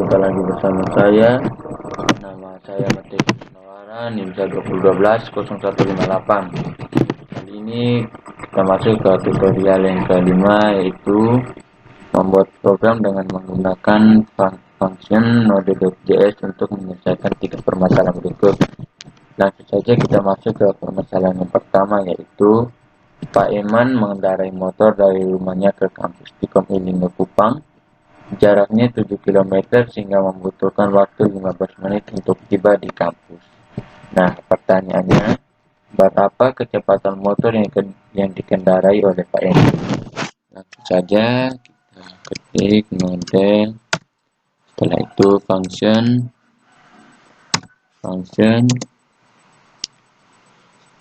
Jumpa lagi bersama saya. Nama saya Matik Nawara, NIM 2012-0158. Kali ini kita masuk ke tutorial yang kelima, yaitu membuat program dengan menggunakan function Node.js untuk menyelesaikan 3 permasalahan berikut. Langsung saja kita masuk ke permasalahan yang pertama, yaitu Pak Eman mengendarai motor dari rumahnya ke kampus Tikom Ilindo Kupang. Jaraknya 7 km sehingga membutuhkan waktu 15 menit untuk tiba di kampus. Nah, pertanyaannya, berapa kecepatan motor yang dikendarai oleh Pak Eman? Langsung saja kita ketik model, setelah itu function,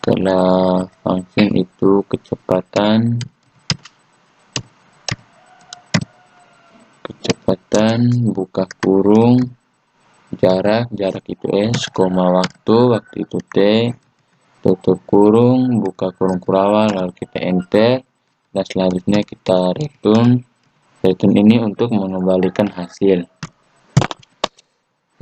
setelah function itu kecepatan, buka kurung, jarak itu S, waktu itu T, tutup kurung, buka kurung kurawal, lalu kita enter, dan selanjutnya kita return ini untuk mengembalikan hasil.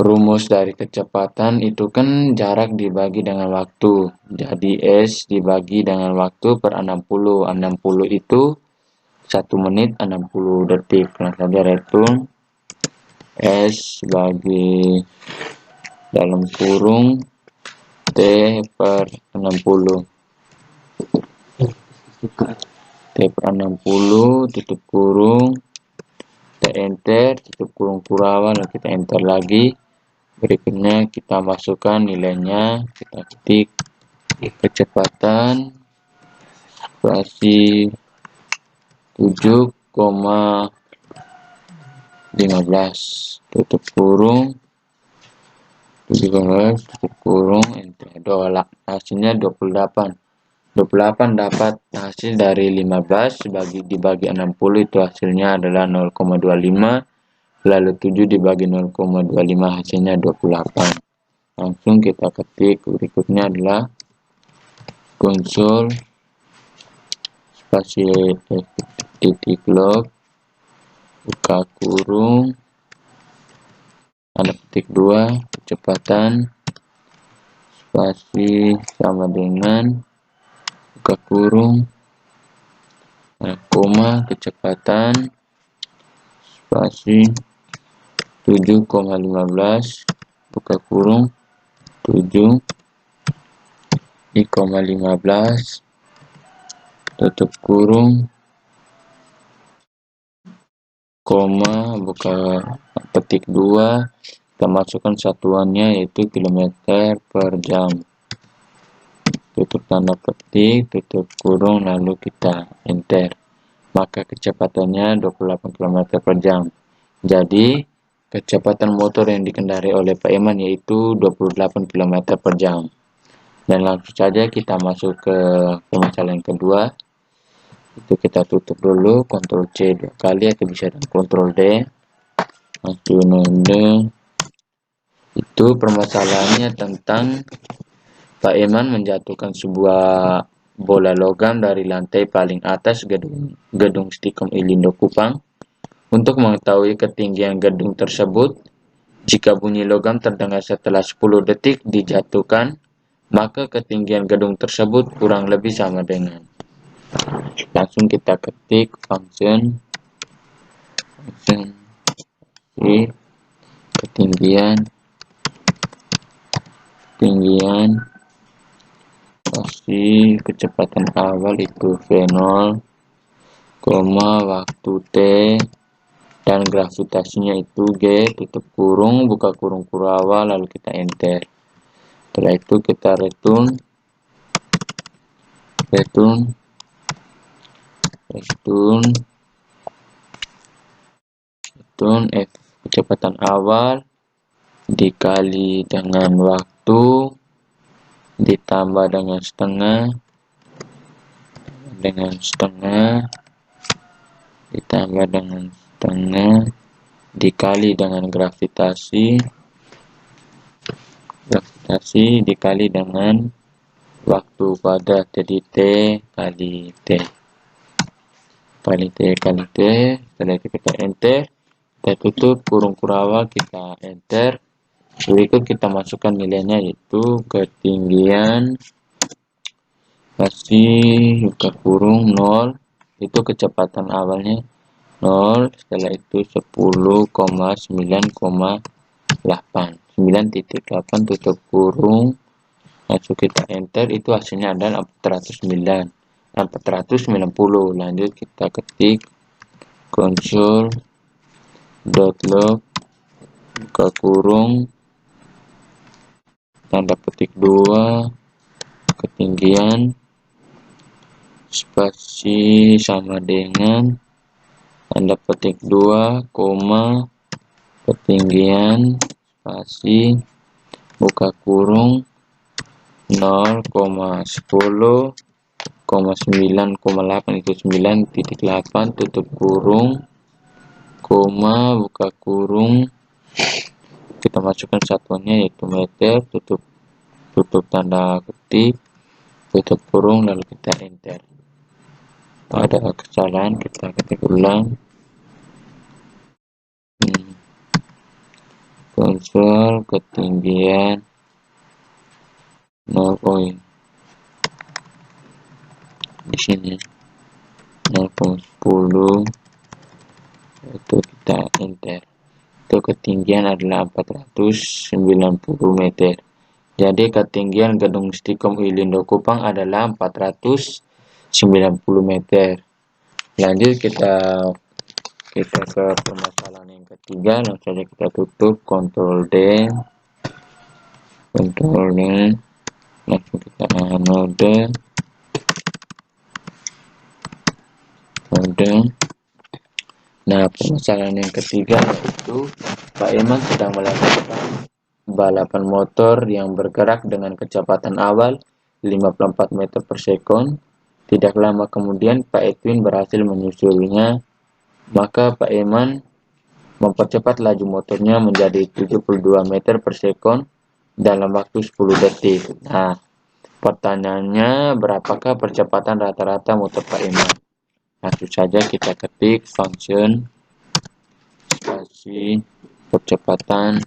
Rumus dari kecepatan itu kan jarak dibagi dengan waktu, jadi S dibagi dengan waktu per 60 itu 1 menit 60 detik. Nah, saja return S bagi dalam kurung T per 60, tutup kurung, kita enter, tutup kurung kurawal, kita enter lagi. Berikutnya kita masukkan nilainya, kita ketik kecepatan spasi 7,15, tutup kurung, enter. Hasilnya 28 dapat hasil dari 15 dibagi 60 itu hasilnya adalah 0,25, lalu 7 dibagi 0,25 hasilnya 28. Langsung kita ketik berikutnya adalah konsol spasi titik log, buka kurung, tanda petik 2, kecepatan spasi sama dengan buka kurung, koma, kecepatan spasi 7,15, buka kurung 7,15, tutup kurung, koma, buka petik 2, kita masukkan satuannya yaitu kilometer per jam, tutup tanda petik, tutup kurung, lalu kita enter, maka kecepatannya 28 km per jam. Jadi kecepatan motor yang dikendarai oleh Pak Eman yaitu 28 km per jam. Dan langsung saja kita masuk ke permasalahan yang kedua. Itu kita tutup dulu, Ctrl C 2 kali atau bisa dengan Ctrl D. Itu permasalahannya tentang Pak Eman menjatuhkan sebuah bola logam dari lantai paling atas gedung Stikom Ilindo Kupang. Untuk mengetahui ketinggian gedung tersebut, jika bunyi logam terdengar setelah 10 detik dijatuhkan, maka ketinggian gedung tersebut kurang lebih sama dengan. Langsung kita ketik function ketinggian pasti kecepatan awal itu V0, waktu T, dan gravitasinya itu G, tutup kurung, buka kurung kurawal, lalu kita enter. Setelah itu kita return F, kecepatan awal dikali dengan waktu ditambah dengan setengah dikali dengan gravitasi dikali dengan waktu pada, jadi T kali T. Setelah itu kita enter, kita tutup, kurung kurawal, kita enter. Berikut kita masukkan nilainya, yaitu ketinggian kasih buka kurung 0, itu kecepatan awalnya 0, setelah itu 10,9,8 9,8 tutup kurung, masuk kita enter, itu hasilnya adalah 409 490. Lanjut kita ketik console.log buka kurung tanda petik 2 ketinggian spasi sama dengan tanda petik 2, ketinggian spasi buka kurung 0,10,9,8 itu 9,8 tutup kurung, buka kurung, kita masukkan satuannya yaitu meter, tutup tanda ketik, tutup kurung, lalu kita enter. Ada kesalahan, kita ketik ulang. Konsol ketinggian 0, di sini 0,10, itu kita enter. Itu ketinggian adalah 490 meter. Jadi ketinggian gedung Stikom Ilindo Kupang adalah 490 meter. Lanjut kita ke permasalahan yang ketiga. Langsung saja kita tutup, Ctrl D, langsung kita node. Nah, permasalahan yang ketiga yaitu Pak Iman sedang melakukan balapan motor yang bergerak dengan kecepatan awal 54 meter per sekon. Tidak lama kemudian Pak Edwin berhasil menyusulnya. Maka Pak Iman mempercepat laju motornya menjadi 72 meter per sekon dalam waktu 10 detik. Nah, pertanyaannya, berapakah percepatan rata-rata motor Pak Iman? Langsung saja kita ketik function spasi percepatan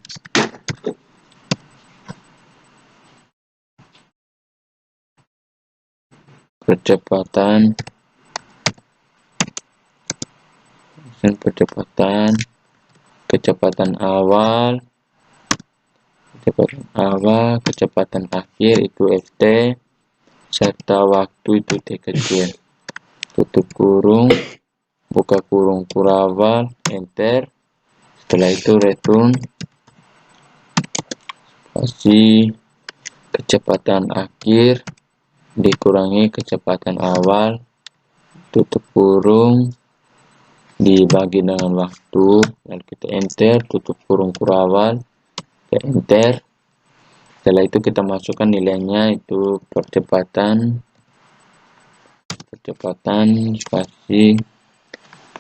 kecepatan awal, kecepatan akhir itu ft, serta waktu itu t kecil. Tutup kurung, buka kurung kurawal, enter. Setelah itu return spasi kecepatan akhir dikurangi kecepatan awal, tutup kurung, dibagi dengan waktu, lalu kita enter, tutup kurung kurawal, kita enter. Setelah itu kita masukkan nilainya, itu percepatan spasi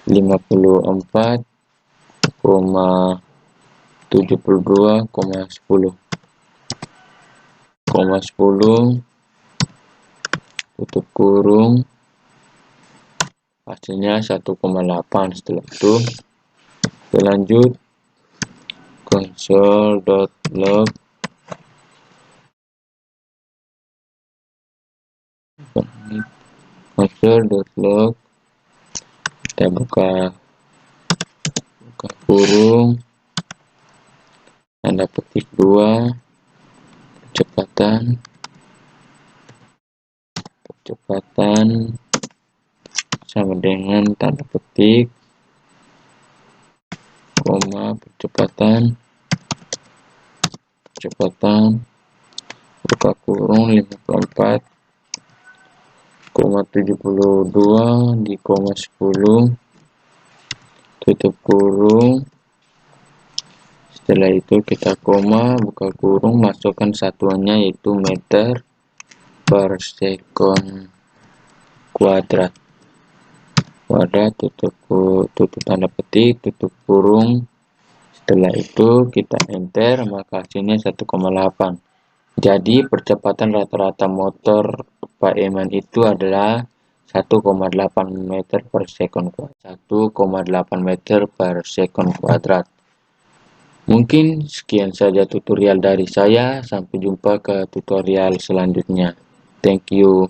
54,72,10 tutup kurung, hasilnya 1,8. Setelah itu lanjut console.log kita buka kurung, tanda petik 2, percepatan sama dengan tanda petik, percepatan buka kurung 54,72 di 10 tutup kurung. Setelah itu kita buka kurung, masukkan satuannya yaitu meter per sekon kuadrat, tutup tanda petik, tutup kurung. Setelah itu kita enter, maka hasilnya 1,8. Jadi percepatan rata-rata motor Pak Eman itu adalah 1,8 meter per second kuadrat. 1,8 meter per second kuadrat. Mungkin sekian saja tutorial dari saya. Sampai jumpa ke tutorial selanjutnya. Thank you.